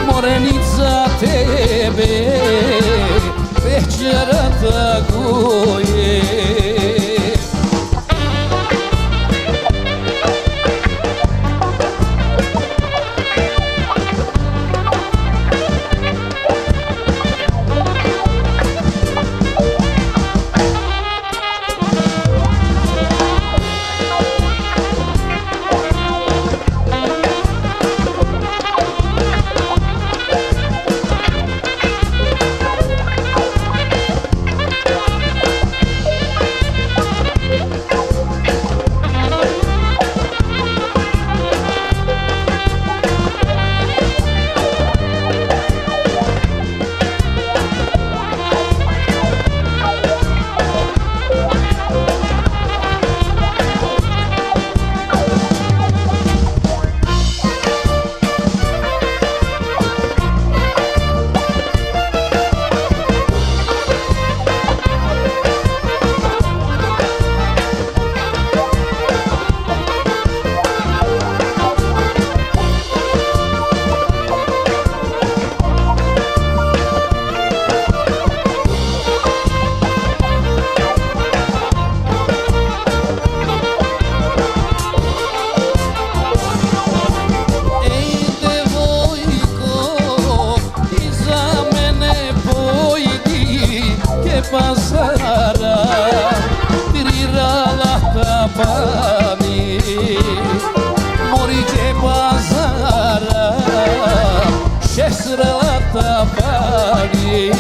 Morenica tebe večera tako je. Pazara tirala tapani mori ke pazara shesrala tapani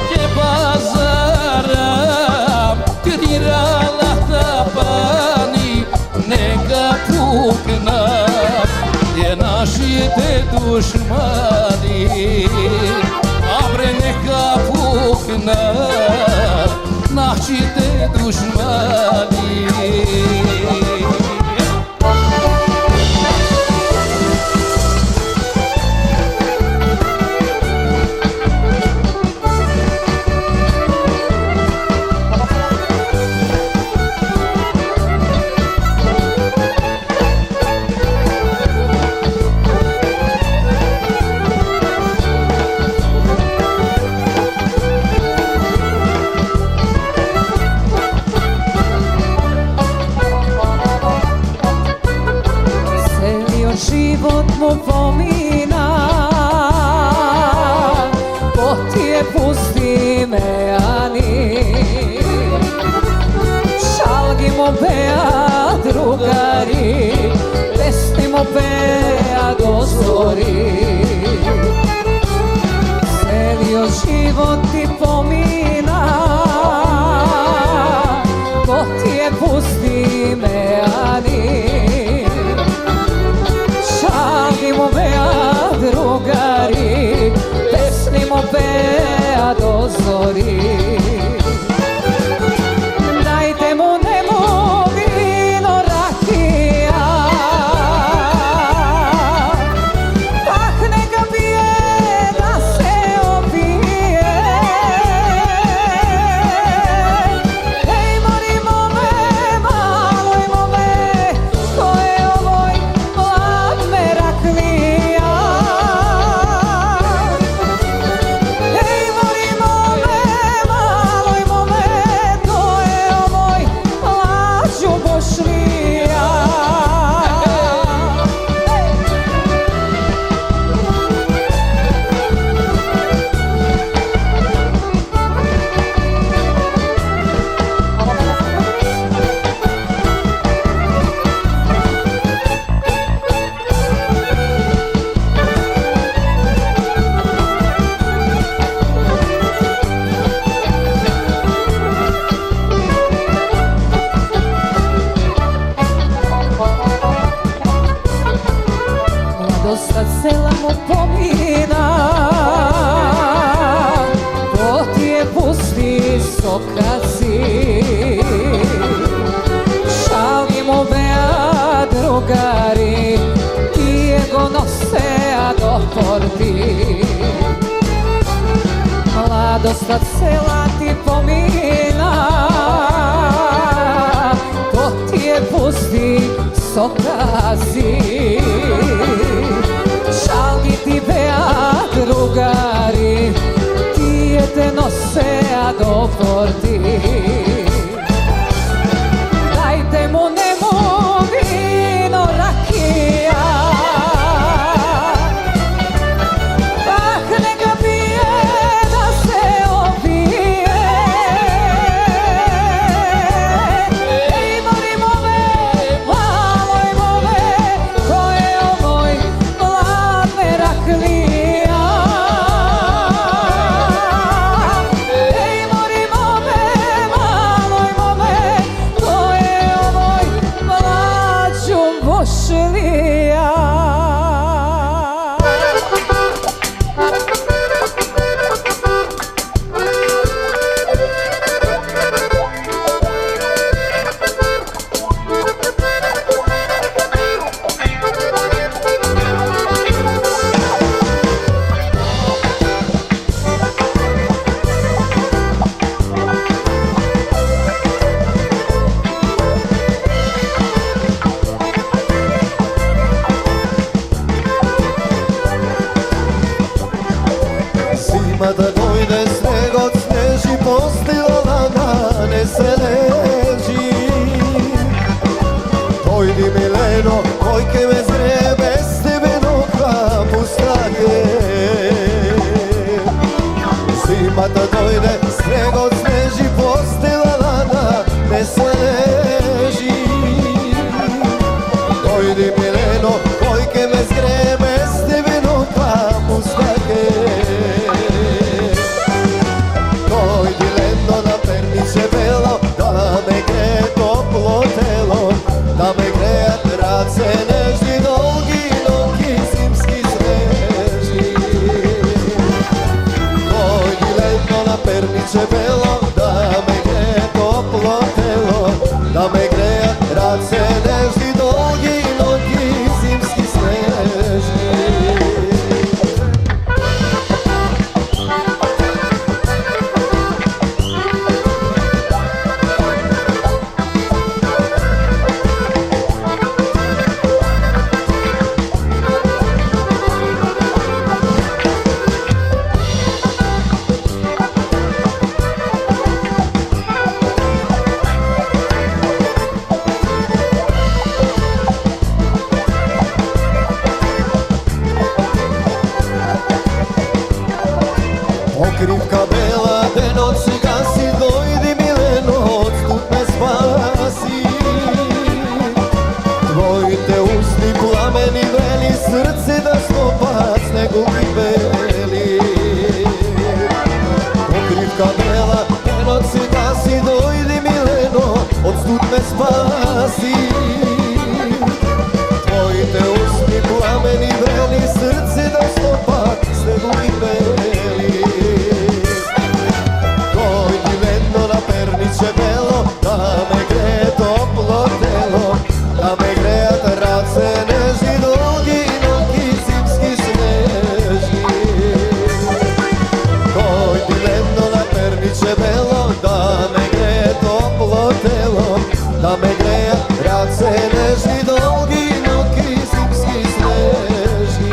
ke pazara tirala tapani neka pukna je našite dušmani abre neka pukna našite dušmani. Život mu pomina, ko ti je pusti me ani. Šalgimo bea drugari, pesnimo bea do zori. Celio život ti pomina, ko ti je pusti me ani. Šalgimo bea drugari, pesnimo bea do zori. Dajte mu nemu vino rakija, tak neka pije da se opije. Hej mori mome, maloj mome, ko je ovoj mlad meraklija. Hej mori mome, maloj mome, ko je ovoj mlad ljubošlija. Mladost sela mu pomina, ko ti je pusti sokaci. Šalgimo bea drugari, ti go nose a do porti. Mladost sela ti pomina, ko ti je pusti sokaci. Šalgi Зимата дојде, снегот снежи, постила лана не се лежи. Дојди милено, кој ке ме зре, без тебе нока пуста ке. Зимата дојде, снегот снежи, постила лана не се лежи. Дојди милено, кој ке ме зре, без тебе нока пуста ке. Дојди лено на Перниче бело, да ме грее топло тело, да ме греат раце нежни, долги ноги, зимски снежни. Дојди лето на Перниче бело, да ме грее топло тело, да ме греат раце нежни, долги ноги, зимски снежни. Покривка бела, денот се гаси, дојди милено, од студ ме спаси. Твоите усни пламени вели, срце да стопат снегови бели. Покривка бела, денот се гаси, дојди милено, од студ ме спаси. Твоите усни пламени вели, срце да стопат снегови бели. Перниче бело, да ме грее топло тело, да ме греат раце нежни, долги ноги, зимски снежни. Дојди летно на Перниче бело, да ме грее топло тело, да ме греат раце нежни, долги ноги, зимски снежни.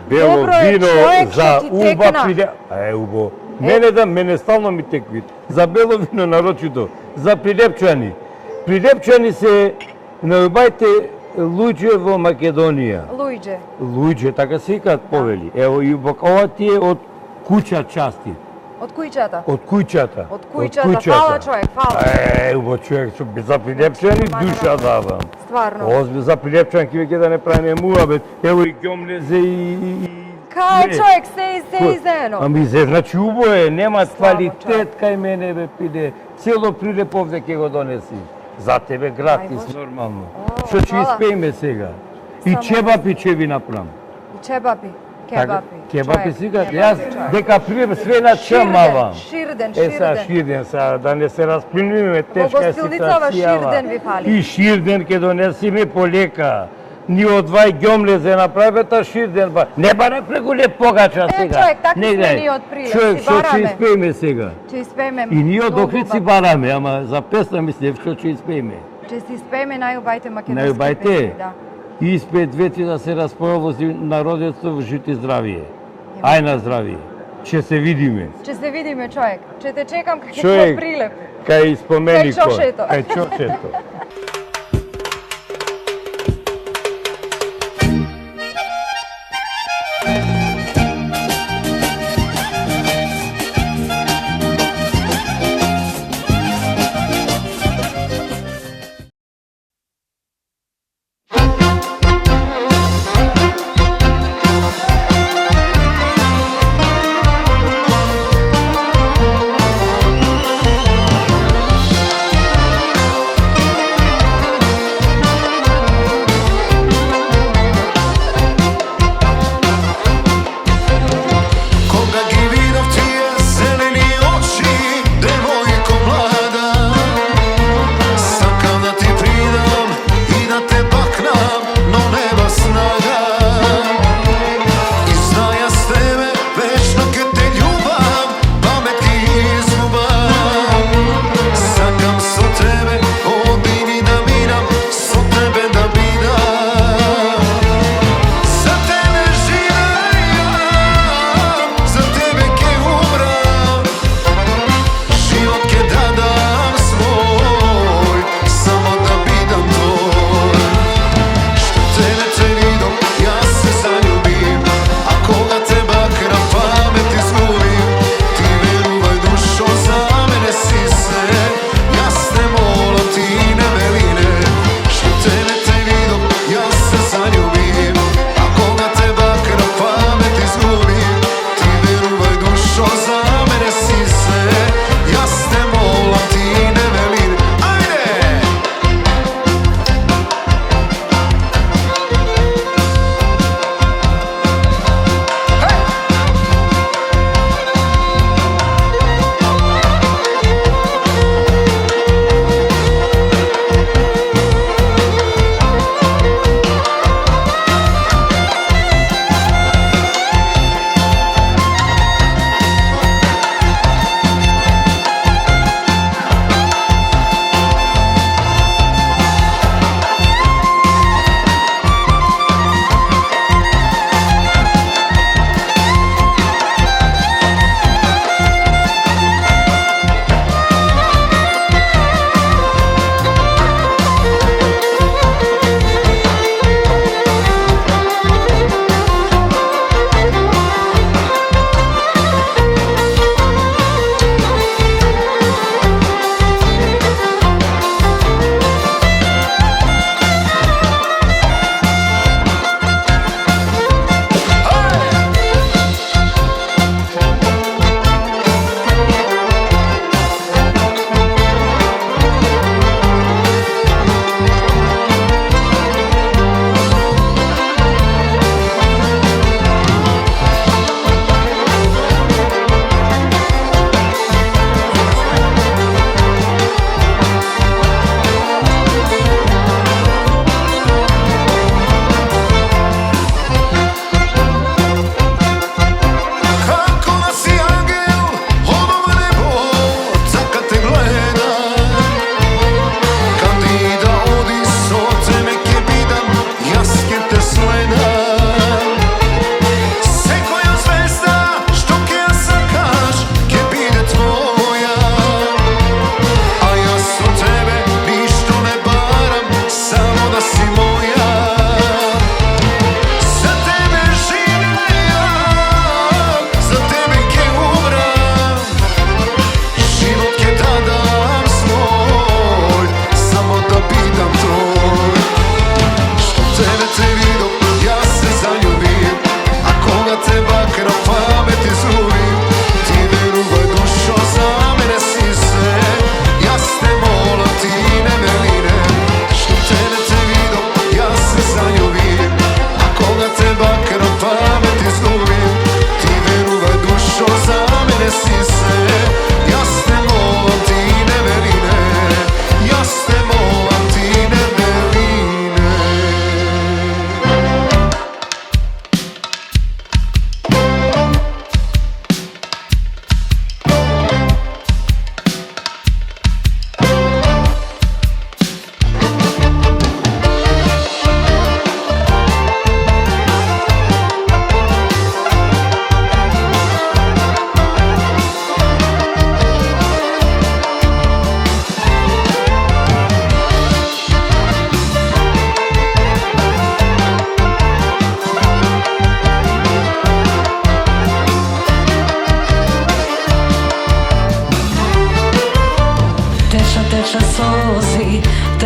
Бело Добро е, вино човек, за што ти уба текна. приде... убо. Мене стално ми текви. За бело вино нарочито, за прилепчани. Прилепчани се најубајте луѓе во Македонија. Луѓе, така се викаат повели. Ево и ова ти е од куќа части. Од кујчата? Од куќата. Од кујчата, фала човек, фала. Убо човек, за прилепчани душа давам. Стварно. Озби за прилепчан ќе да не правиме муабет. Ево и ѓомлезе и... Кај човек, се и заедно. Ами се, значи убо е, нема квалитет кај мене бе пиде. Цело прилеп овде ќе го донеси. За тебе гратис, нормално. Што ќе испееме сега? И чебапи ќе ви направам. И чебапи, кебапи. Кебапи сега, јас дека прилеп све на чемавам. Ширден. Ширден, да не се расплинуваме, тешка е ситуацијава. Ширден ви фали. И ширден ќе донесиме полека. Ни одвај ѓомлезе направи, та ширден ба. Не баре преголеп погача сега. Човек, така сме ние од прилеп, човек, си што ќе бараме. испееме сега? Ќе испееме. И ние од охрици бараме, ама за песна мислев што ќе испееме. Ќе си испееме најубајте македонски Најубајте? песни, да. Испед вети да се расположи народецо во жити здравие. Ај на здравие. Ќе се видиме. Ќе се видиме, човек. Ќе те чекам кај Човек, прилеп. кај споменикот. Кај чошето. Кај чошето.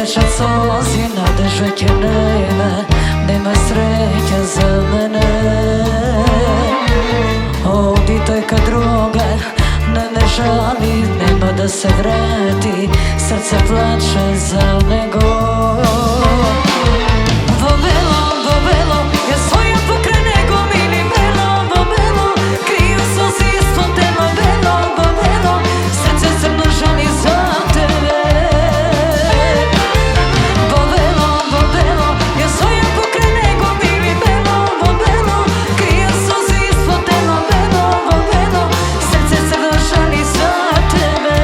течат солзи, надеж веќе нема среќа за мене. Оди тој кај другар, не жали, нема да се врати, срце плаче за него. Во бело, ја стојам покрај него, мили бело, во бело, крiju солзи испод тело, бело, срце црно жали за тебе. Во бело, ја стојам покрај него, мили бело, во бело, крiju солзи испод тело, бело, срце црно жали за тебе.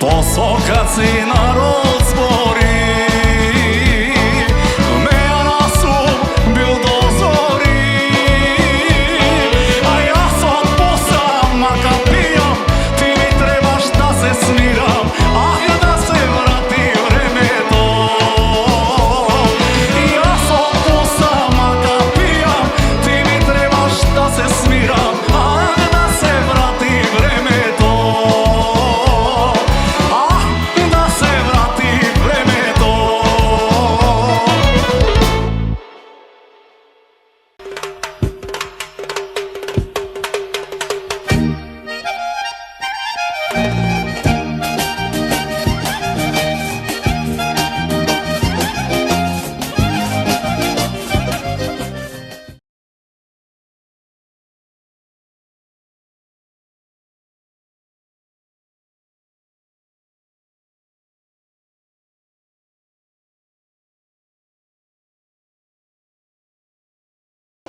Посокаци народ збори, меја на сум бил до зори, а јас од посамака пијам, ти ми требаш да се смирам, ах да се врати времето. Јас од посамака пијам, ти ми требаш да се смирам, ах да се врати времето.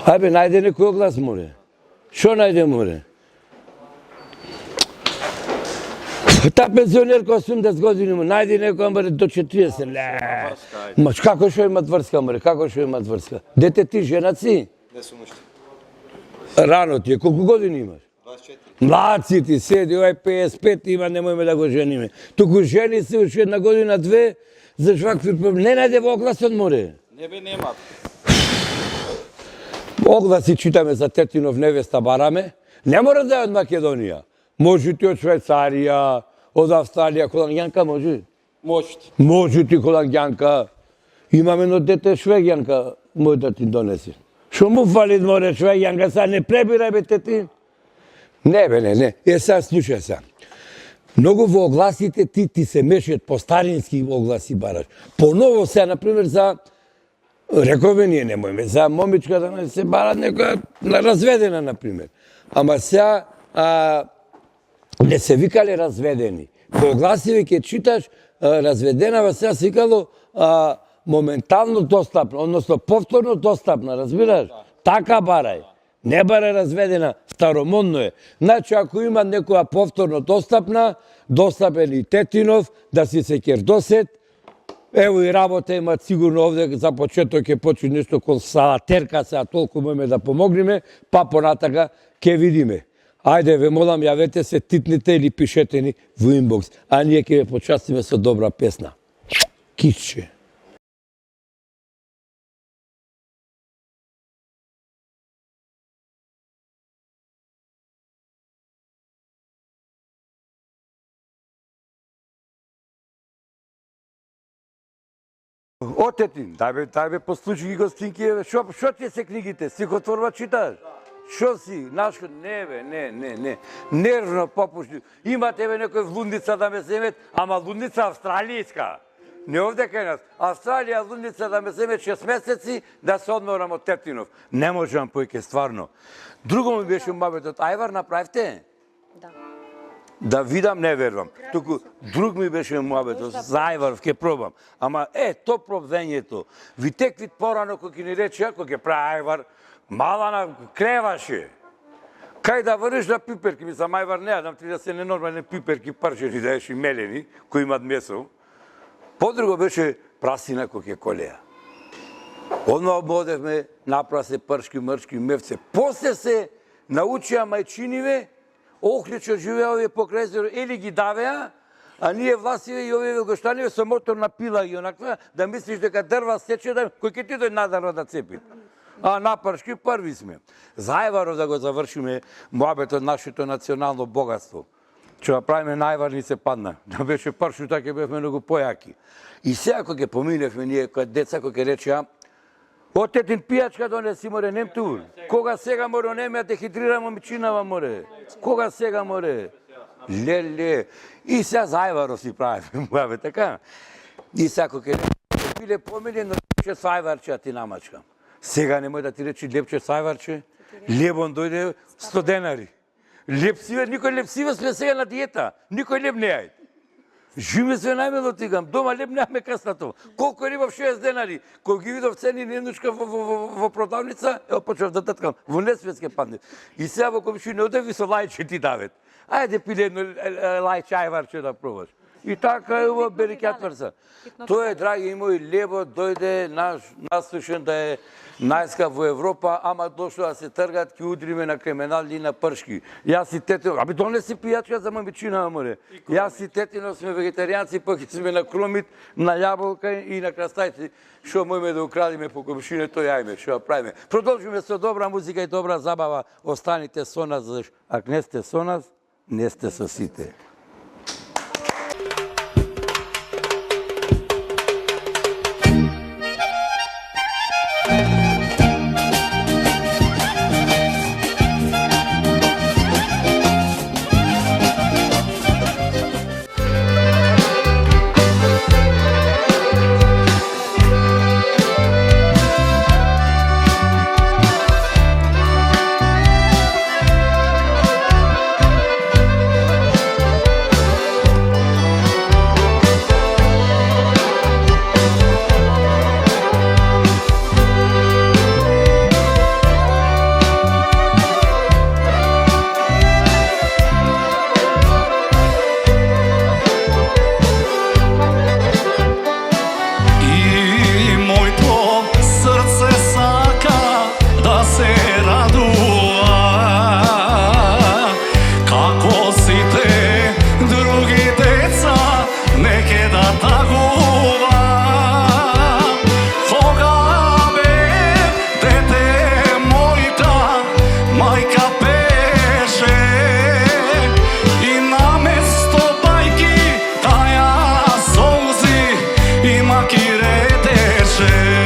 Ајбе, најде некој оглас, море. Шо најде, море? Та пензионерка 80 години, најде некој, море, до 40. Не. Ма, како шо имат врска, море? Како шо имат врска? Дете ти, жена си? Не сум уште. Рано ти е. Колку години имаш? 24. Млад си ти, седи, ој 55 има, немојме да го жениме. Туку жени се уште една година, две, за вакви проблеми. Не најде во огласот, море. Не бе, нема. Огласи читаме за Тетинов невеста бараме. Не мора да е од Македонија. Може ти од Швајцарија, од Австралија, холангјанка може? Можете. Може ти холангјанка. Имам едно дете швегјанка, мој да ти донеси. Шо му фали, море, швегјанка, са не пребирај бе тети? Не бе, не. Сега слушај се. Многу во огласите ти се мешат по старински огласи бараш. Поново се, например, за рекове ние немојме, за момичка да не се барат некоја разведена, например. Ама сега не се викале разведени. По огласиве ќе читаш разведенава, сега се викало моментално достапна, односно повторно достапна, разбираш? Така барај. Не барај разведена, старомодно е. Значи, ако има некоја повторно достапна, достапен и Тетинов, да си се кердосет, ево и работа имат сигурно овде, за почеток ќе почне нешто кон салатерка, сега толку можеме да помогнеме, па понатака ќе видиме. Ајде, ве молам, јавете се, титните или пишете ни во инбокс, а ние ќе ве почастиме со добра песна. Киче. Отетин, дај бе послуши ги гостинки, шо ти се книгите? Стихотворба читаш? Шо си? Нашко? Не бе, не. Нервно попушни. Имате бе некој лудница да ме земет, ама лудница австралијска. Не овде кај нас. Австралија лудница да ме земет 6 месеци да се одморам од Тетинов. Не можам појке, стварно. Друго ми беше мабетот, ајвар направите? Да. Да видам, не верувам. Туку друг ми беше муабетот, зајваров, ќе пробам. Ама то пробвењето. Ви тек вид порано кој ќе ни рече, кој ќе прави ајвар, мала на креваше. Кај да врнеш на пиперки, ми сам ајвар не јадам, да се ненормални пиперки парчени, да еш и мелени, кои имат месо. Подруго беше прасина кој ќе колеја. Одма ободевме, направа се пршки, мршки, мевце. После се научија мајчиниве, Охличо живеа овие покрај езеро, или ги давеа, а ние власиве и овие велгоштаниве со моторна пила и онаква, да мислиш дека дрва сече, кој ќе ти дојде надарно да цепи. А напршки први сме. Зајваров да го завршиме муабетот нашето национално богатство. Че направиме највар ни се падна. Да беше пршу, така бевме многу појаки. И сега кога ќе поминевме ние, кога деца, кога ќе речеа, Отетин пијачка донеси, море, нем тур. Кога сега, море, онеме, дехидрира момичинава, море. Кога сега, море. Леле. И сега зајваро си правиме, муаве, така. И сега, кога ќе пиле помине, но лепче сајварче, а ти намачкам. Сега немој да ти речи лепче сајварче. Лебон дојде 100 денари. Лепсиве, никој лепсиве сме сега на диета. Никој леп не јај. Живе се најмело тигам, дома леп неаме каснато. Колку е рибав 60 денари, кој ги видов цени ненучка во продавница, почнав да таткам, во несветске падне. И сега во комшини одеви со лајче ти давет. ајде пиле едно лај чајварче да пробаш. И така е во Берикјатврца. Тој е, драги мои, лево дојде наслушен да е најскап во Европа, ама дошло да се тргат, ки удриме на криминални и на пршки. Јас и тетино, аби донеси пијачка за мамичина, море. Јас и тетино сме вегетаријанци, пак сме на кромит, на јаболка и на крастајци. Шо можеме да украдиме по комшине, тој јајме, шо правиме. Продолжиме со добра музика и добра забава. Останите со нас, заш ако не сте со нас, не сте со сите. Ма ки ретеше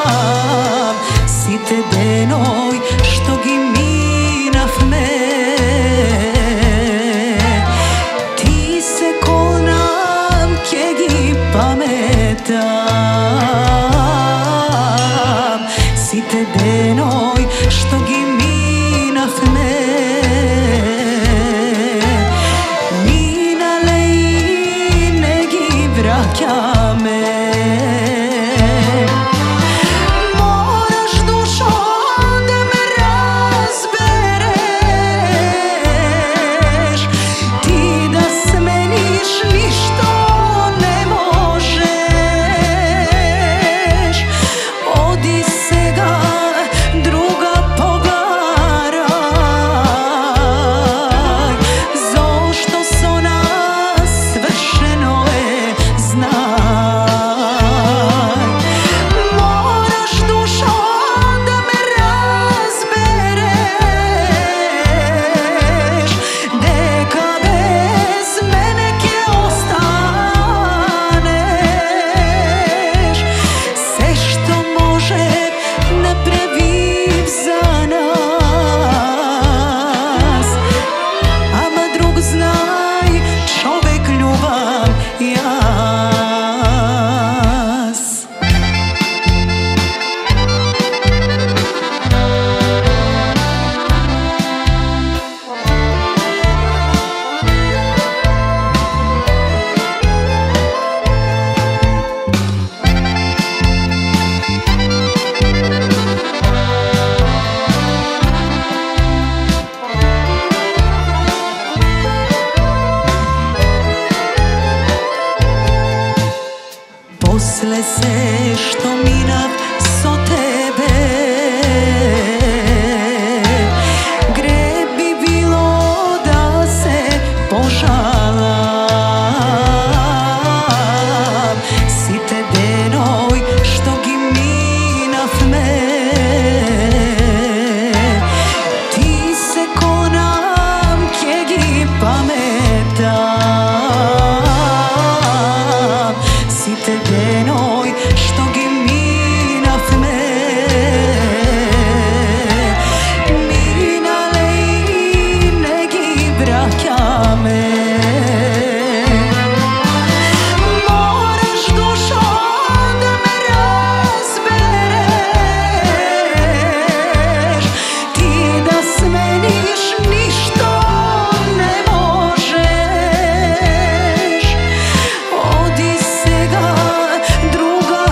пожалам сите деној што ги минавме. Ти се конам ќе ги паметам сите деној што ги минавме. Минале и не ги враќаме. Мораш душо да ме разбереш, ти да смениш ништо не можеш. Оди сега друга погарај, зошто со нас свршено е, знај. Мораш душо да ме разбереш, дека без мене ќе останеш. Се што може направив за нас, ама друг знај, човек љубам јас. После се што минав со тебе, греб би било да се пожалам сите деној што ги минавме. Ти се конам ќе ги паметам сите деној што ги минавме. Минале и не ги враќаме. Мораш душо да ме разбереш, ти да смениш ништо не можеш. Оди сега друга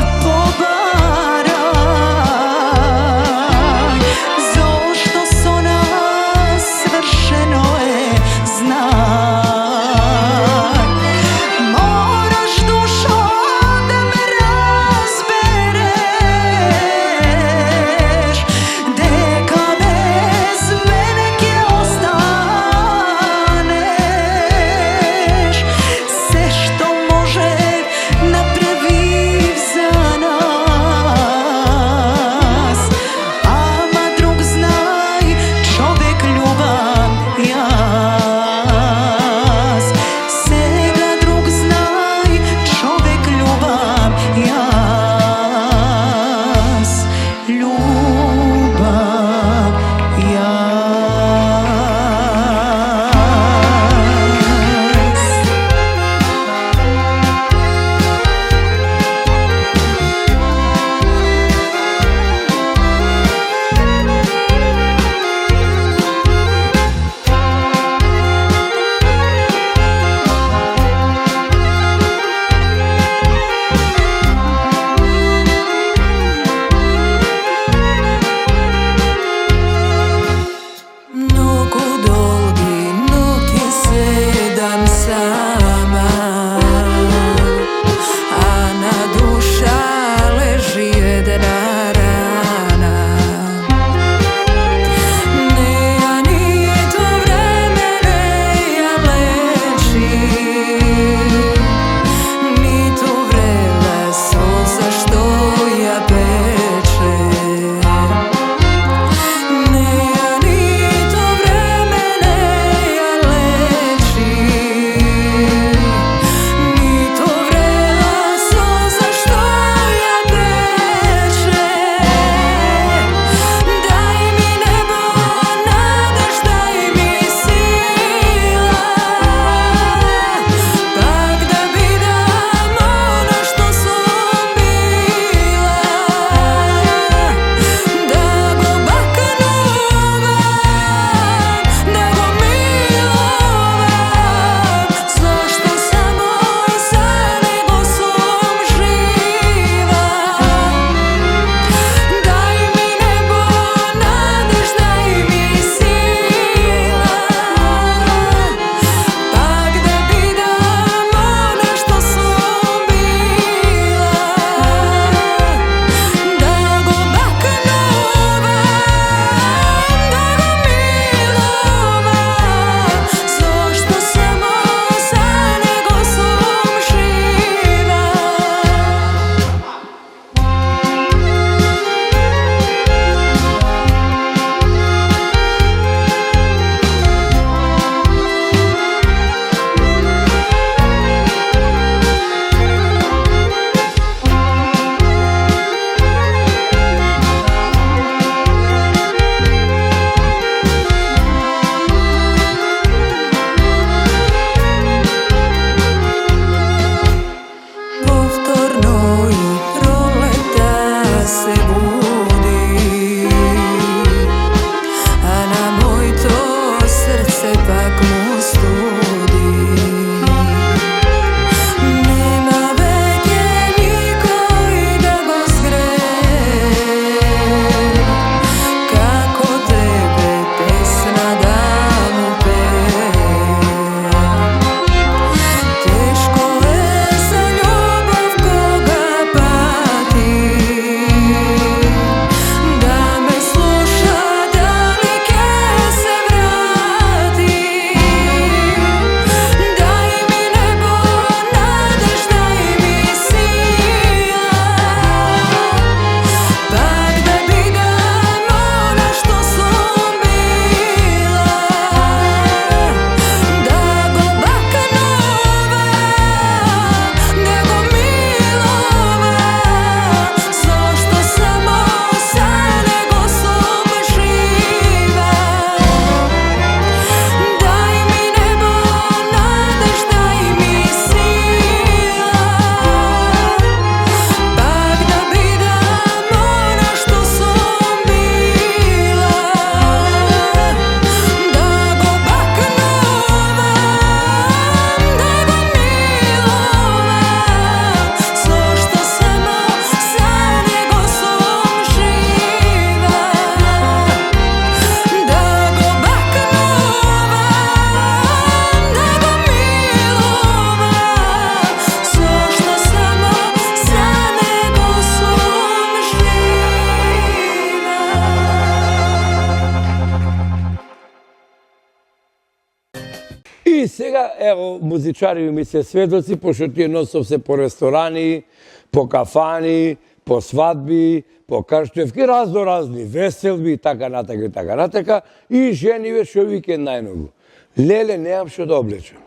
И сега, ево, музичари ми се сведоци, пошто тие носов се по ресторани, по кафани, по свадби, по крштевки, разни веселби и така натака, и жениве шо викенд најмногу. Леле, немам што да облечам.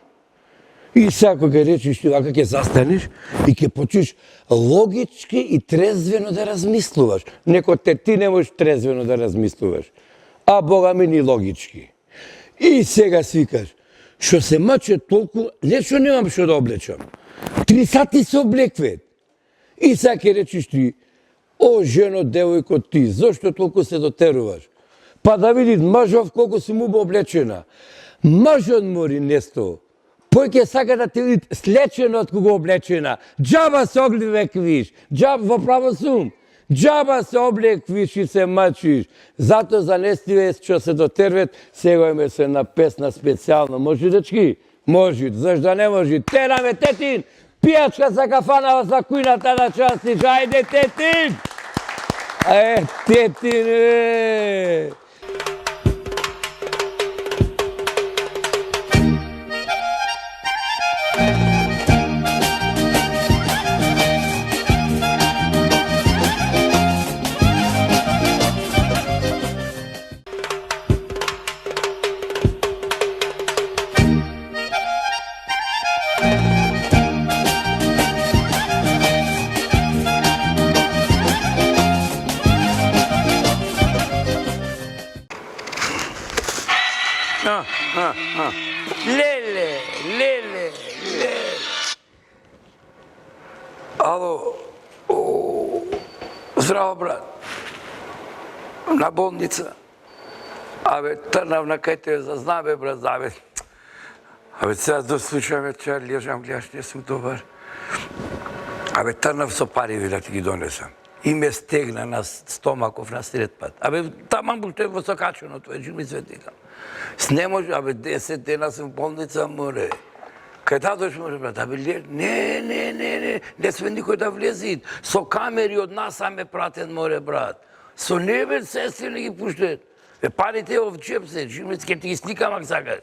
И сега кога речиш ти вака ќе застанеш и ќе почнеш логички и трезвено да размислуваш. Некој ти не можеш трезвено да размислуваш, а Бога ми ни логички. И сега свикаш, што се маче толку, не што немам што да облечам. 3 сати се облеквет. И сега ќе речиш ти, о, жено, девојко, ти, зошто толку се дотеруваш? Па да види мажов колку си му облечена. Мажот мори несто. Пој ќе сака да те види слечено од кога облечена. Джаба се облеквиш, джаба во право сум. Джаба се облеквиш и се мачиш. Зато за нестиве што се дотервет, сега име се на песна специјално. Може, дечки? Може. Зашто не може? Тераме, тетин! Пијачка за кафана за кујната на частиш. Ајде, тетин! Тетин, Леле. Ало, здраво, брат. На болница. Абе, трнав на кај те зазнам, бе, брат, Абе, сега до случајме, че лежам, гледаш, не сум добар. Абе, трнав со пари, да ти ги донесам. И ме стегна на стомаков на сред пат. Абе, таман бул тој високачено, тој ми светикам. Не може, абе, 10 дена сум в болница, море. Кај татош може, брат, абе, не сме никој да влези. Со камери од нас ме пратен, море, брат. Со небе сестри не ги пуштет. Парите во джеп се, ќе ти ги сликам ако сакаш.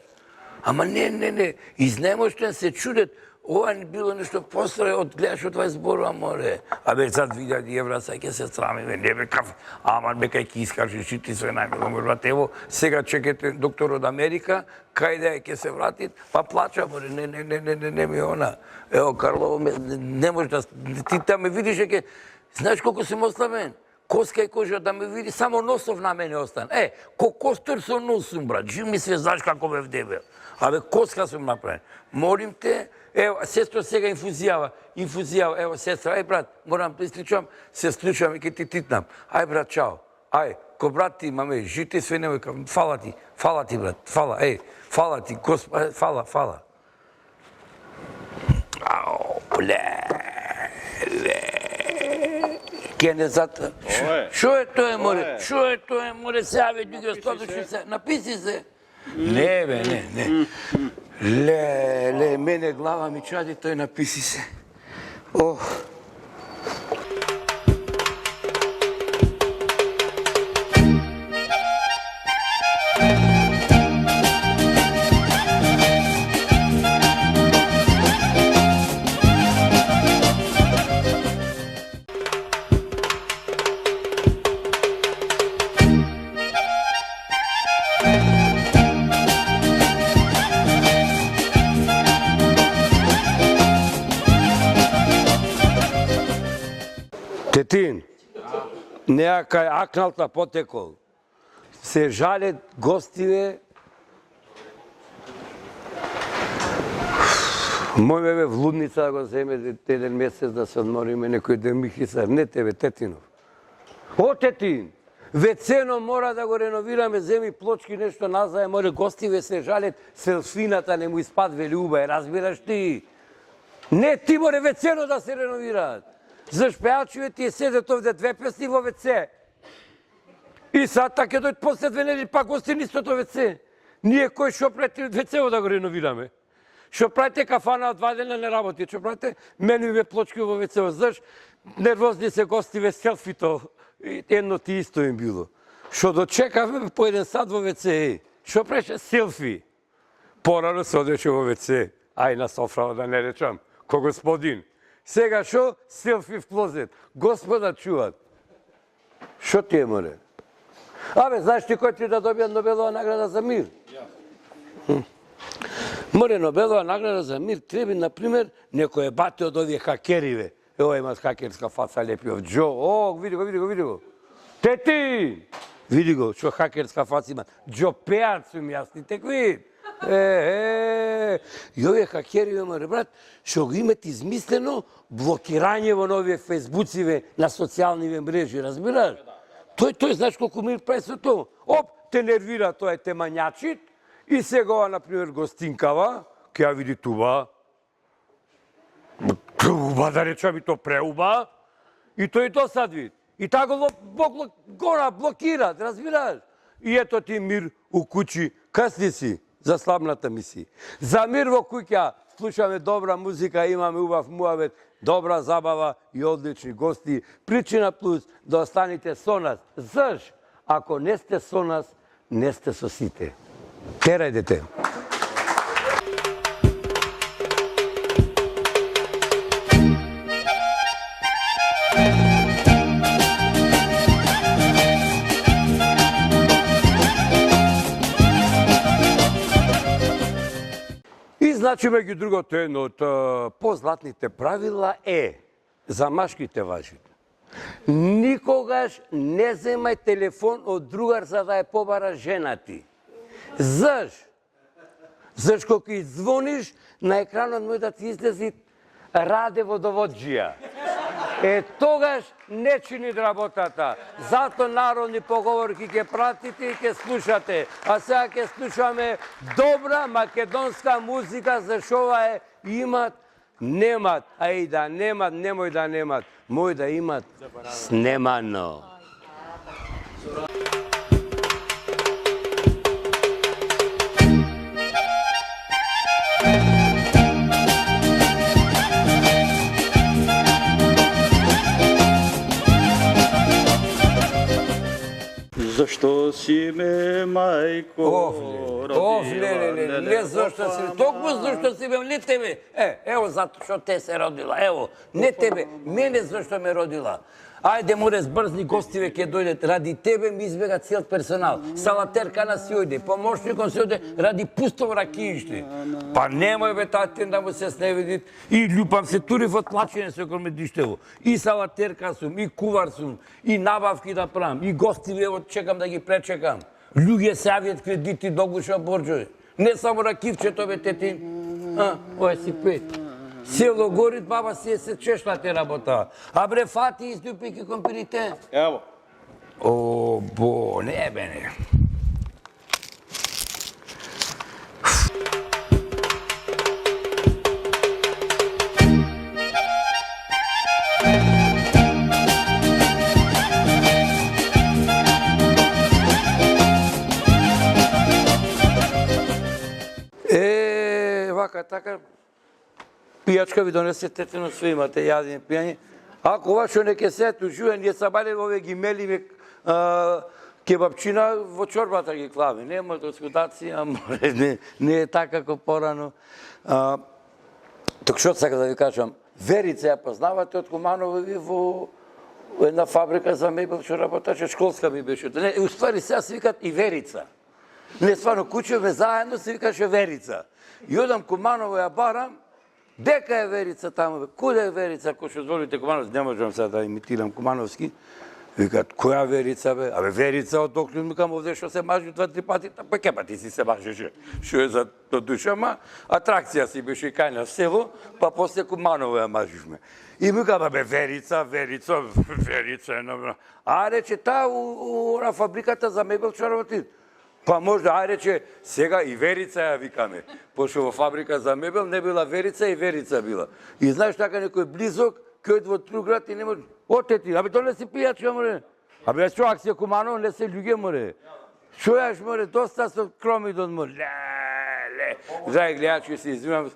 Ама не, изнемоштен се чудет. Ова не било нешто построј од гледаш од това зборува, море. Абе, за 2000 евра сега ќе се срамиме, не бе каф. Ама бе кај ќе искаш и ти свој најмило, море, брат. Ево, сега чекате доктор од Америка, кај да ќе се вратит, па плача, море, не ми она. Ево, Карлово, не може да... Ти да ме видиш, знаеш колку сум ослабен? Коска и кожа да ме види, само носов на мене остан. Ко костор со нос сум, брат. Жив ми се, знаеш како бев дебел. Абе, коска сум направен. Молим те, ево, сестро сега инфузијава, ево, сестра, брат, морам да истричам, се склучам и ке ти титнам. Брат, чао. Ко брат ти имаме, жити све невојка, фала ти, брат, фала ти, фала. Кенезата. Шо е тоа, море? Шо е тоа, море? Сега ве луѓе стоточни се. Написи се. Не, бе, не. Ле, мене глава ми чади, тој написи се. Ох. Тетин, неа кај акналта потекол. Се жалет гостиве. Мојме бе в лудница да го земе еден месец да се одмориме некој ден Михисар. Не тебе, Тетинов. О, Тетин, вецено мора да го реновираме, земи плочки, нешто назај, море гостиве се жалет, селфината не му испадве љуба, разбираш ти? Не, ти море вецено да се реновираат. Заш пеачиве тие седат овде 2 песни во веце. И сад така дојд после 2 недели пак гости нистото веце. Ние кој шо правите вецево да го реновираме? Шо правите кафана од 2 дена не работи? Шо правите мениве плочки во вецево? Заш нервозни се гостиве селфито. Едно ти исто им било. Шо дочекавме по 1 сат во веце. Шо преше селфи? Порано се одеше во ВЦ, ај на софрава да не речам, ко господин. Сега шо? Селфи в клозет. Господа чуват. Шо ти е, море? Абе, знаеш ти кој ти да добија Нобелова награда за мир? Море, Нобелова награда за мир треба, например, некој бате од овие хакериве. Ево имат хакерска фаца, лепиов Джо. О, види го. Тети! Види го, што хакерска фаца има. Джо Пејац сум јасни, текви. И овие хакериве, море, брат, што го имат измислено блокирање во новие фейсбуциве на социјалниве мрежи, разбираш? Тој знаеш колку мир прави со тоа. Оп, те нервира, тоа е те мањачит, и сега, например, гостинкава, ке ја види туба, преуба, да речам, и то преуба, и тој досадви. И така гора блокира, разбираш? И ето ти мир у куќи, касни си за славната мисија. За мир во куќа, слушаме добра музика, имаме убав муавет, добра забава и одлични гости. Причина плюс да останете со нас. Заш, ако не сте со нас, не сте со сите. Терај, дете. И значи, меѓу другото, едно од позлатните правила е, за машките важи. Никогаш не земај телефон од другар за да ја побара жена ти. Заш? Заш кога извониш, на екранот може да ти излези Раде водоводжија. Тогаш не чини работата. Зато народни поговорки ќе пратите и ќе слушате. А сега ќе слушаме добра македонска музика, зашто ова е имат, немат. А и да немат, немој да немат. Мој да имат снемано. Зашто си ме, мајко, не зашто си, толку зашто си ме, не тебе. Ево зато што те се родила, ево, не тебе, мене зашто ме родила. Ајде, море, збрзни гостиве ќе дојдат, ради тебе ми избега цел персонал. Салатерка на си ојде, помошником си ојде, ради пусто ракииште. Па немој бе татин да му се сневидит. И љупам се тури во тлачење се кон медиштево. И салатерка сум, и кувар сум, и набавки да правам, и гостиве ево чекам да ги пречекам. Луѓе се јавиат кредити до гуша борџови. Не само ракивчето бе тетин. Ова си пет. Село горит, баба си се чешла те работа. А бре, фати издупики компирите. Ево. О, бо, не бе, не. Вака, така, пијачка ви донесе тетино, све имате јадење, пијање. Ако ова што не ке се тужуе, ние сабале овие ги мелиме кебапчина во чорбата ги клави. Нема доскутација, не е така како порано. Тук што сака да ви кажам, Верица ја познавате од Куманово ви во една фабрика за мебел што работеше, школска ми беше. Не, уствари сега се викат и Верица. Не, стварно, кучевме заедно се викаше Верица. И одам Куманово ја барам, дека е Верица таму, куде е Верица, кој што зволите Кумановски, не можам сега да имитирам Кумановски. Викат, која Верица бе? Абе, Верица од Оклюн, микам овде што се мажи 2-3 пати, па ке пати си се мажеше. Што е за то душа, ма атракција си беше и кај на село, па после Куманово ја мажишме. И микам, абе, Верица, е добро. А рече, таа на фабриката за мебел што работи. Па можда, ај рече, сега и Верица ја викаме. Пошто во фабрика за мебел не била Верица и Верица била. И знаеш така некој близок, кој од во Труград и не може... Отети, абе, то не си пијачка, море. Абе, што акција Куманово, не се луѓе, море. Што јаш, море, доста со Кромидон, море. Ле. Драги гледачи, се извинам,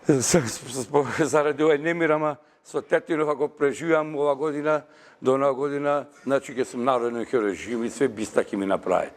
заради овај немир, ама со тетинов, ако преживам ова година, до оваа година, значи ќе сум народен херој, жив и све биста ќе ми направи.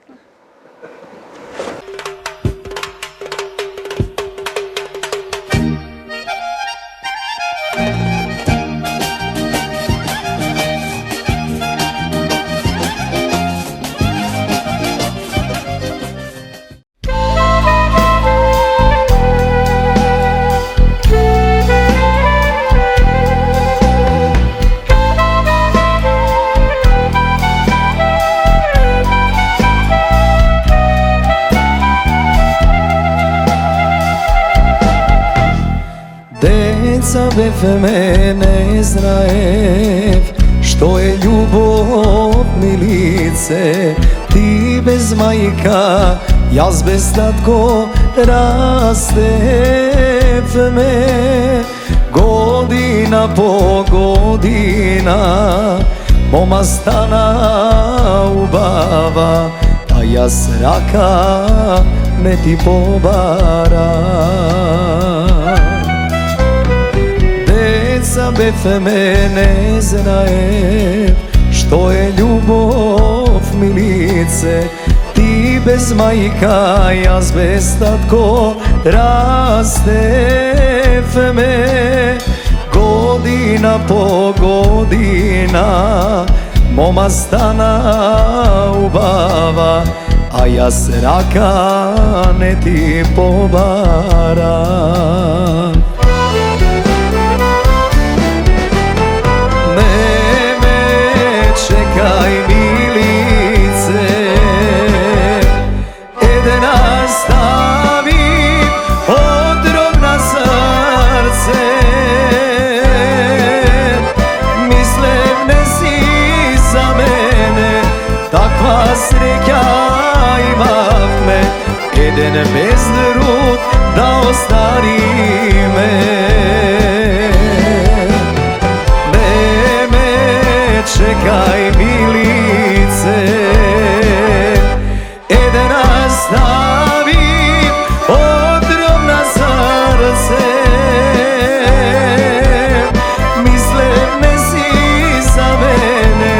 bев me ne znaev što je ljubov milice. Ti bez majka, jaz bez tatko rastev me. Godina po godina moma stana ubava, a jaz raka ne ti pobara. Deca bef me ne znae što je ljubov milice. Ti bez majka, jaz bez tatko rastev me. Godina po godina moma stana ubava, a jaz raka ne ti pobara. Čekaj milice, da nastavim otrov na srce. Mislim ne si za mene, takva sreća imav me. Eden bez drug da ostari me. Čekaj milice, da nastavim otrov na srce. Mislim ne si za mene,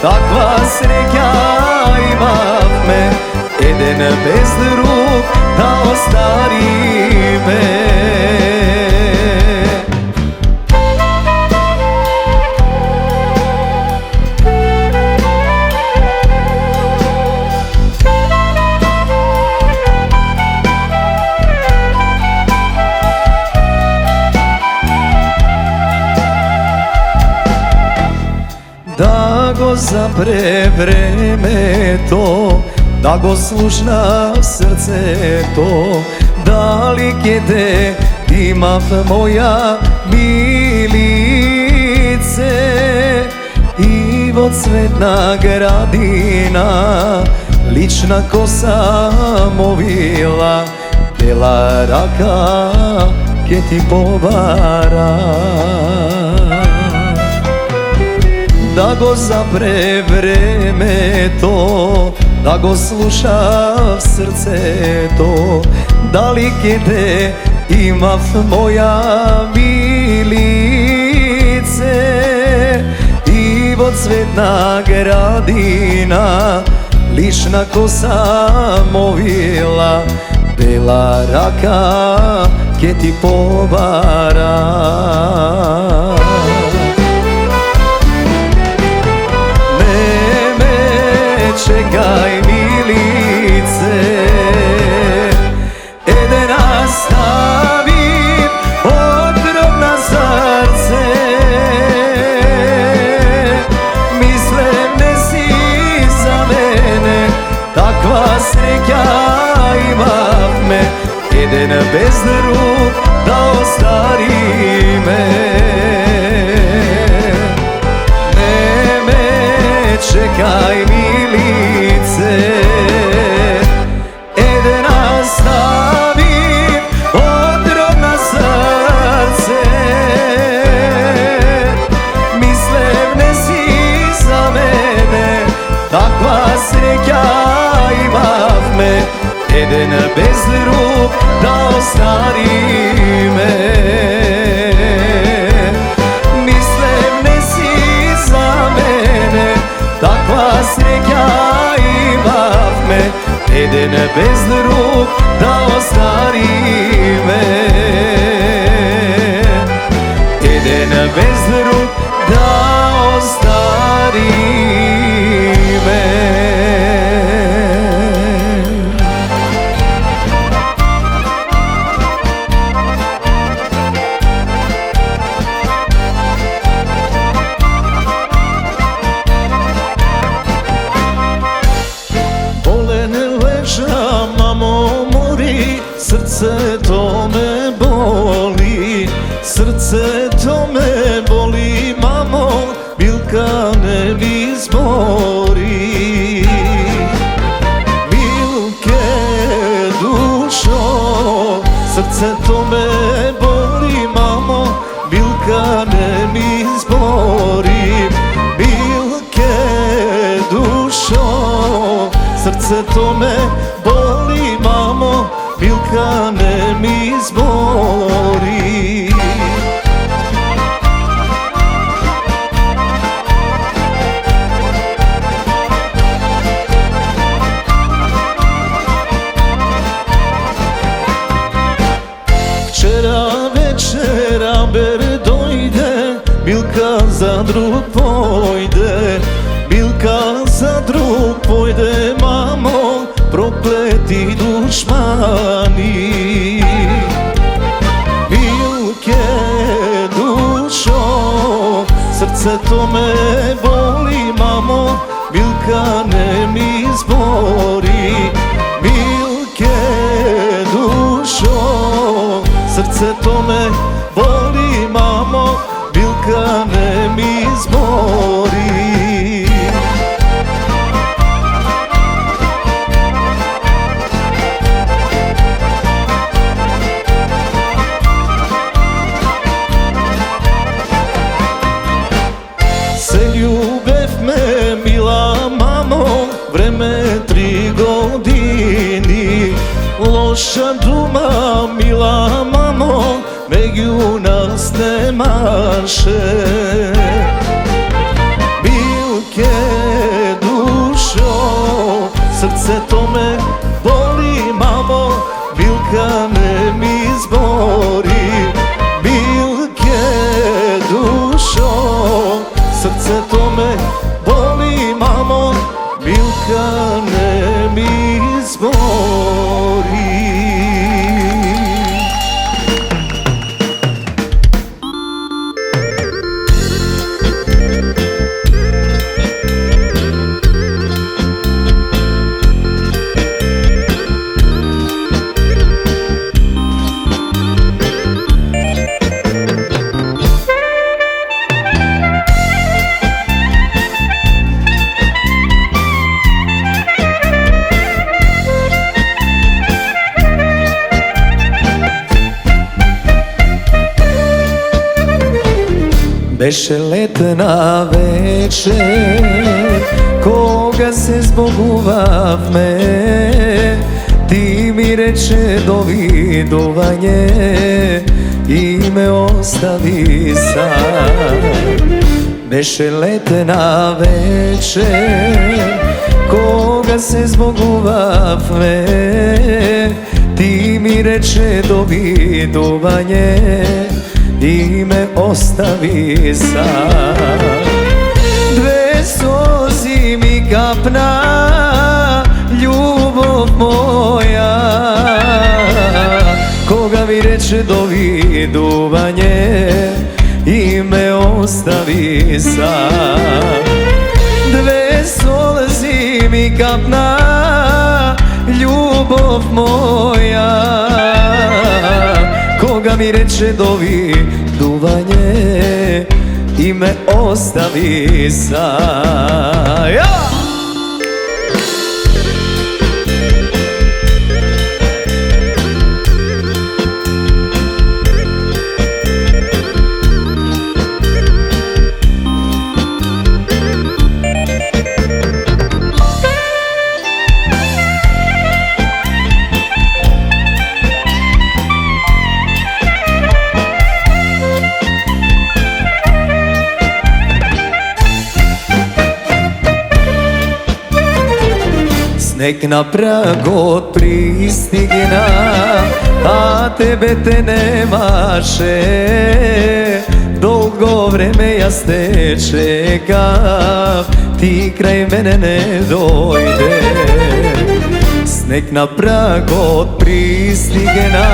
takva sreća imav me. Eden bez drug da ostari me. Da go zapre vreme to, da go slušna srce to. Da li kjede imav moja milice. Ivo cvetna gradina, lična kosa movila. Bela raka kje ti povara. Da go zapre vreme to, da go sluša srce to. Da li kjede imav moja milice. Ivo cvetna gradina, lična kosa movila. Bela raka kje ti povara. Čekaj milice, da nastavim otrov na srce. Mislim ne si za mene, takva sreća imav me. Eden bez drug da ostari me. Čekaj milice, da nastavim otrov na srce. Mislim ne si za mene, takva sreća imav me. Eden bez drug da ostari me. Mislim ne si za mene, takva sreća imav me. Eden bez drug da ostari me. Eden bez drug da ostari me. Srce to me boli, srce Milka ne mi zbori. Milke dušo, srce to me boli, mamo, Milka ne mi zbori. Milke dušo, srce to me boli, mamo, Milka ne mi zbori. Večera ber dojde, Milka za drug pojde, Milka za drug pojde, mamo, prokleti dušmani. Milke dušo, srce to me boli, mamo, Milka ne mi zbori. Milke dušo, srce to me boli, mamo, Milka ne mi zbori. Se ljubev me, mila mamo, vreme 3 godini. Loša duma, mila mamo, među nas nemaše. Milke dušo, srce to me boli, mamo, Milka ne mi zbori. Milke dušo, srce to me boli, mamo, Milka ne mi zbori. Беше летна вечер, кога се збогувавме, ти ми рече довидување и ме остави сам. Беше летна вечер, кога се збогувавме, ти ми рече довидување и ме остави сам. 2 сози ми капна, љубов моја, кога ми рече довидување и ме остави сам. 2 сози ми капна, љубов моја, кога mi reče довидување и ме остави сам. Снег на прагот пристигна, а тебе те немаше. Долго време јас те чекав, ти крај мене не дојде. Снег на прагот пристигна,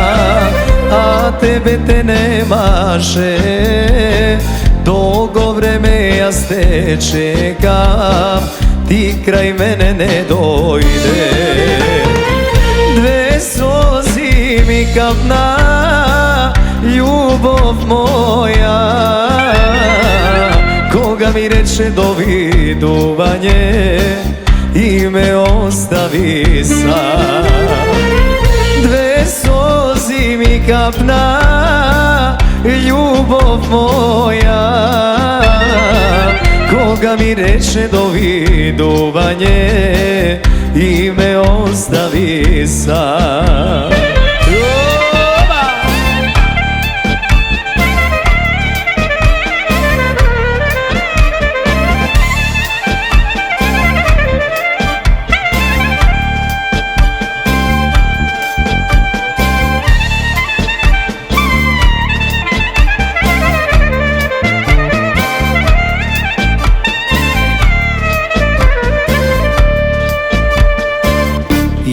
а тебе те немаше. Долго време јас те чекав, ти крај мене не дојде. 2 сози ми капна, љубов моја, кога Koga mi reče doviduvanje i me ostavi sam. Dve sozi mi kapna, ljubov moja. Koga mi reče doviduvanje i me ostavi sam.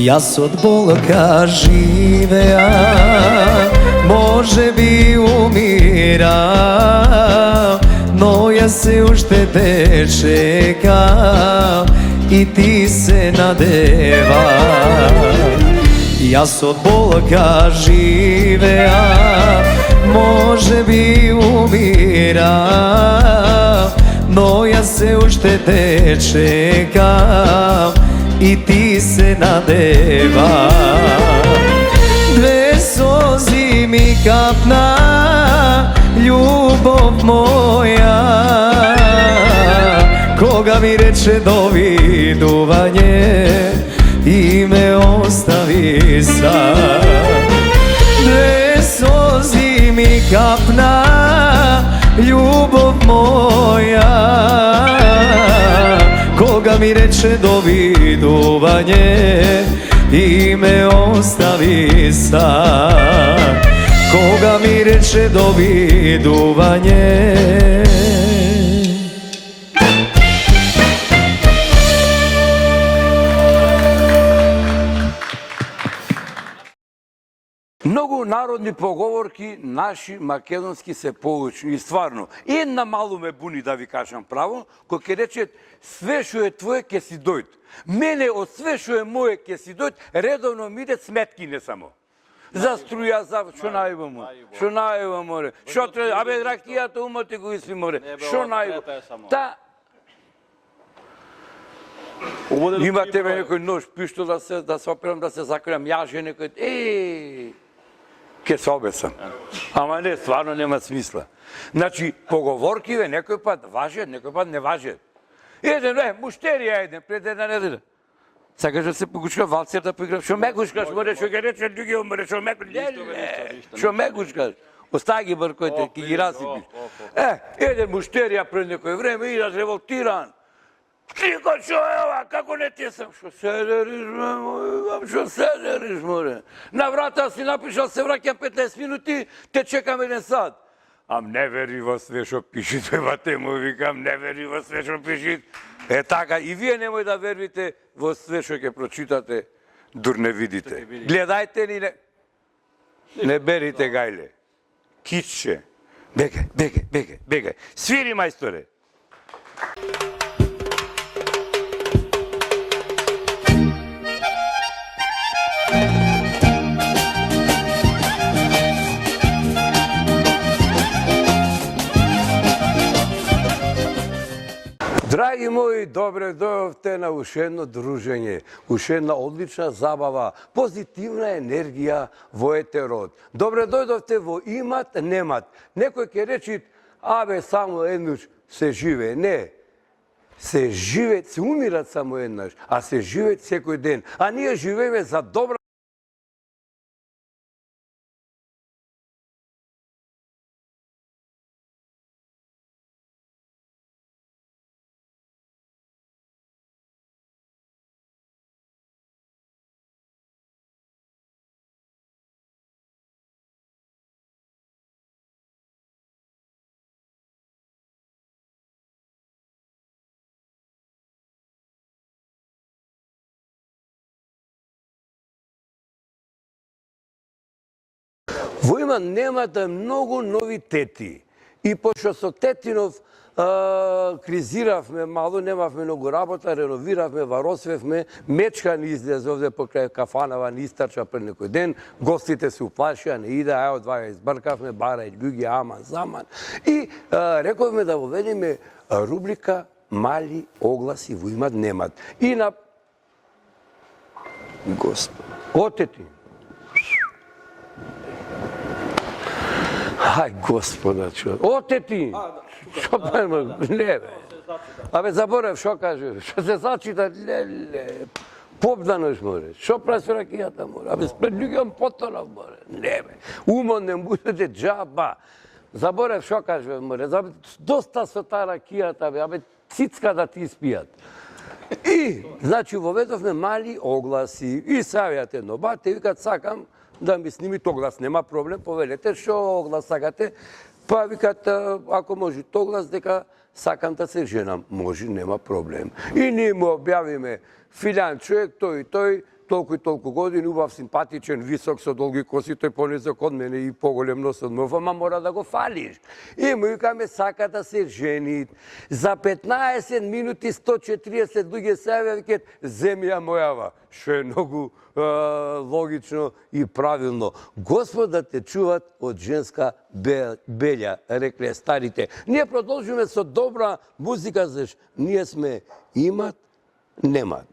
Јас од болка живеа, може би умирам, но јас се уште те чекам и ти се надевам. Јас од болка живеа, може би умирам, но јас се уште те чекам и ти се надева. Две сози ми капна, љубов моја. Кога ми рече довидување и ме остави сам. Две сози ми капна, љубов моја. Koga mi reče doviduvanje i me ostavi sam. Koga mi reče doviduvanje. Многу народни поговорки наши македонски се поучни и стварно. Една малу ме буни да ви кажам право, кој ќе рече све што е твое ќе си дојд. Мене од све што е моje ќе си дојд, редовно ми идет сметки не само. За струја, за што најба море. Што најба море. Што треба, абе ракијата умате го исли море. Што најба. Та има тебе некој нож, пишто да се операм, да се закрем, јаже некој, ке се обесам. Ама не, стварно нема смисла. Значи, поговоркиве некој пат важат, некој пат не важат. Еден, муштерија еден, пред една неделя. Сакаш да се погучка валцер да поиграм, шо ме гучкаш, море, шо ке рече други умре, шо ме гучкаш, шо ме гучкаш. Остави ги бъркојте, ки ги расипиш. Еден муштерија пред некој време и револтиран. Тико, шо е ова, како не ти сам? Шо седериш, мој, шо седериш, море? На врата си напишал, се враќам 15 минути, те чекам 1 сат. Ам не вери во све шо пишите, бате му викам, не вери во све шо пишите. Така, и вие немој да верите во све шо ќе прочитате, дур не видите. Гледајте ли не? Не берите гајле. Киче. Бегај, бегај, бегај, бегај. Свири, мајсторе. Драги мои, добре дојдовте на уште едно дружење, уште една одлична забава, позитивна енергија во етерот. Добре дојдовте во имат, немат. Некој ќе речи, абе, само еднаш се живее. Не, се живеат, се умират само еднаш, а се живеат секој ден. А ние живееме за добра. Во има немате многу новитети. И пошто со Тетинов кризиравме мало, немавме многу работа, реновиравме, варосвевме, мечка ни излезе овде покрај кафанава, ни истрча пред некој ден, гостите се уплашија, не иде, ајо, два ја избркавме, барај, луѓе, аман, заман. И рековме да воведеме рубрика мали огласи во имат немат. И на... Господ, отети. Ај, Господа, човек. Отети! Шо правим? Не, бе. Абе, заборев, шо каже? Шо се зачита? Леле. Побданеш, море. Шо прави со ракијата, море? Абе, спред луѓем потонав, море. Не, бе. Умон не будете джаба. Заборев, шо каже, море? Доста со таа ракијата, бе. Абе, цицка да ти испијат. И, значи, воведовме мали огласи. И савјат едно бате, викат, сакам да ми снимите оглас, нема проблем, повелете, шо оглас сакате? Па викат, ако може оглас, дека сакам да се женам. Може, нема проблем. И ние му објавиме филјан човек, тој и тој, толку и толку години, убав, симпатичен, висок, со долги коси, тој понизок од мене и поголем нос од мој, ама мора да го фалиш. И му викаме, сака да се жени. За 15 минути 140 луѓе се јавија, земја мојава, што е многу логично и правилно. Господ да те чуват од женска белја, рекле старите. Ние продолжиме со добра музика, заш ние сме имат, немат.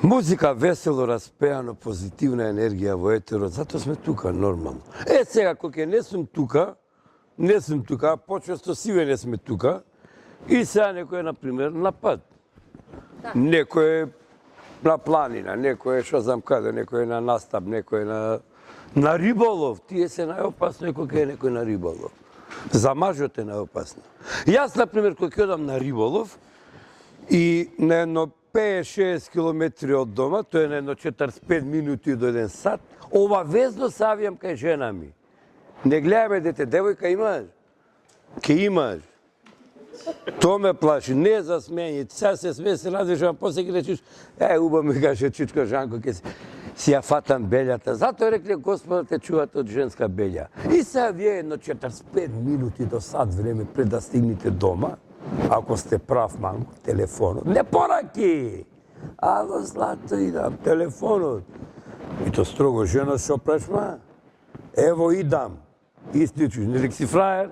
Музика весело, распеано, позитивна енергија во етерот, затоа сме тука, нормално. Сега, кога не сум тука, почесто сиве не сме тука, и сега некој е, например, на пат. Некој е на планина, некој е, шо знам каде, некој е на настап, некој е на риболов. Тие се најопасно кога е некој на риболов. За мажот е најопасно. Јас, например, кога одам на риболов, и на едно 5-6 километри од дома, тоа е на едно 45 минути до 1 сат, обавезно се авијам кај жена ми. Не гледаме дете, девојка имаш? Ке имаш. Тоа ме плаши, не за смење. Сега се смее, се радиш, а после ги речиш, уба ми каже чичко Жанко, ке си ја фатам белјата. Затоа рекле, Господа те чувате од женска белја. И сега вие едно 45 минути до сат време пред да стигнете дома, ако сте прав, мамко, телефонот. Не пораки! Ало, злато, идам, телефонот. И то строго, жена, шо правиш, ма? Ево, идам. Истичиш, нели си фраер?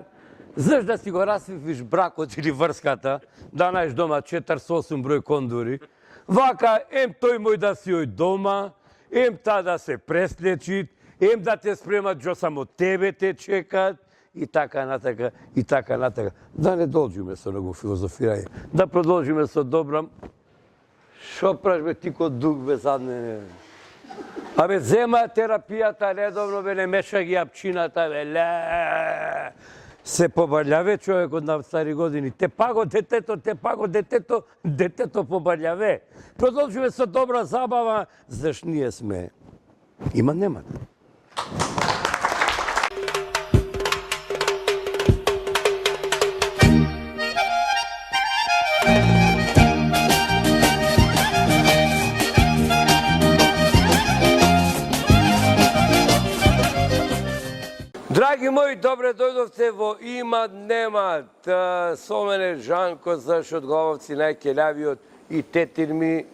Знаеш да си го расвивиш бракот или врската, да најш дома 48 број кондури. Вака, тој мој да си ој дома, таа да се преслечит, да те спремат, джо само тебе те чекат, и така натака, и така натака. Да не должиме со него филозофирање, да продолжиме со добра... Шо праш бе ти ко дух бе задне? Абе, зема терапијата редовно, бе, не меша ги апчината, бе, ле... Се побалјаве човекот на стари години. Те паго детето, детето побалјаве. Продолжиме со добра забава, заш ние сме... Има немат. Драги мои, добре дојдовте во Имат немат. Со мене Жанко, заш од Главовци, најкелјавиот, и тетин ми.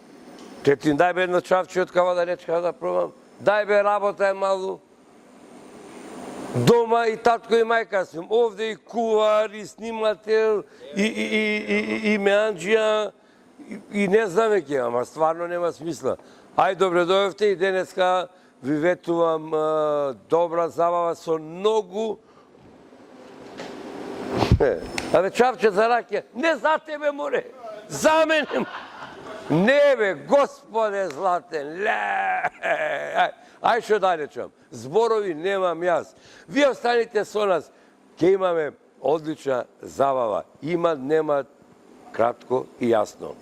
Тетин, дај бе едно чавче од кава да речка да пробам. Дај бе, работа е малу. Дома и татко и мајка сум. Овде и кувар, и снимател, и меанџија, и не знам ке, ама стварно нема смисла. Ај, добре дојдовте и денеска ви ветувам добра забава со многу... Абе, чавче за ракија. Не за тебе, море. За мене. Не, бе, Господе златен. Ај, шо да речам. Зборови немам јас. Вие останите со нас. Ке имаме одлична забава. Имат, немат, кратко и јасно.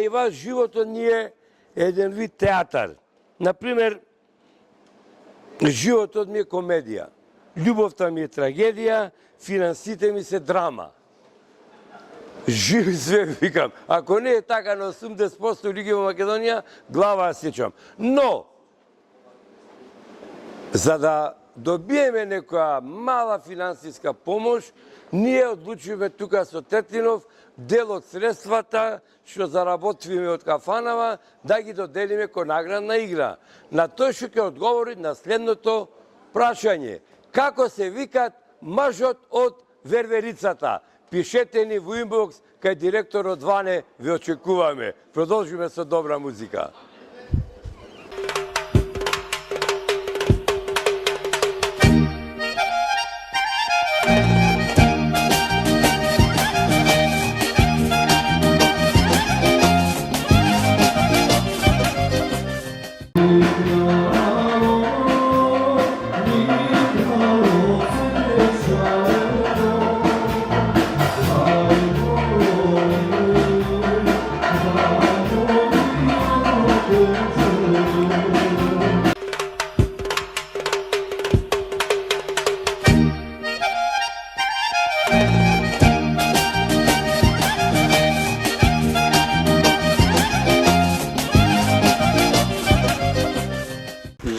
и вас животот ни е еден вид театар. Например, животот ми е комедија, љубовта ми е трагедија, финансите ми се драма. Живи све, викам. Ако не е така на 80% луѓе во Македонија, глава сечам. Но, за да добиеме некоја мала финансиска помош, ние одлучиме тука со Тетинов дел од средствата што заработвиме од кафанава да ги доделиме ко наградна игра. На тој што ќе одговори на следното прашање. Како се викат мажот од верверицата? Пишете ни во инбокс, кај директорот Ване ви очекуваме. Продолжиме со добра музика.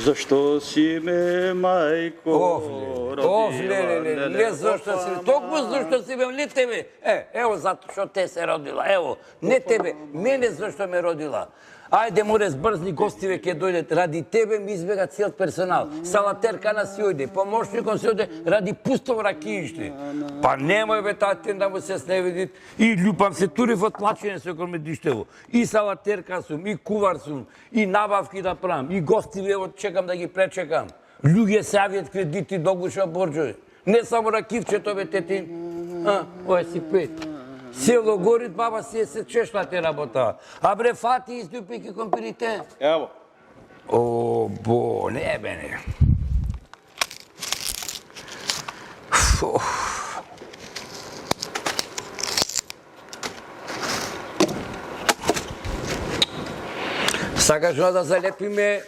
Зашто си ме, мајко? Не зашто си, токму зашто си ме, не тебе. Ево зато што те се родила, ево, не тебе, мене зашто ме родила. Ајде, море, брзни гостиве ќе дојдат, ради тебе ми избега цел персонал. Салатеркана си ојде, помошником си ојде, ради пусто ракииште. Па немој бе татен да му се сневидит. И љупам се турив од плачење се околу диштево. И салатерка сум, и кувар сум, и набавки да правам, и гостиве од чекам да ги пречекам. Луѓе се авијат кредити до Гуша Борџој. Не само ракивчето бе тетин. Ој си пет. Село горит, баба си се чешла те работа. А бре, фати издупики компирите. Ево. О, бо, не бе, не. Сакаш да залепиме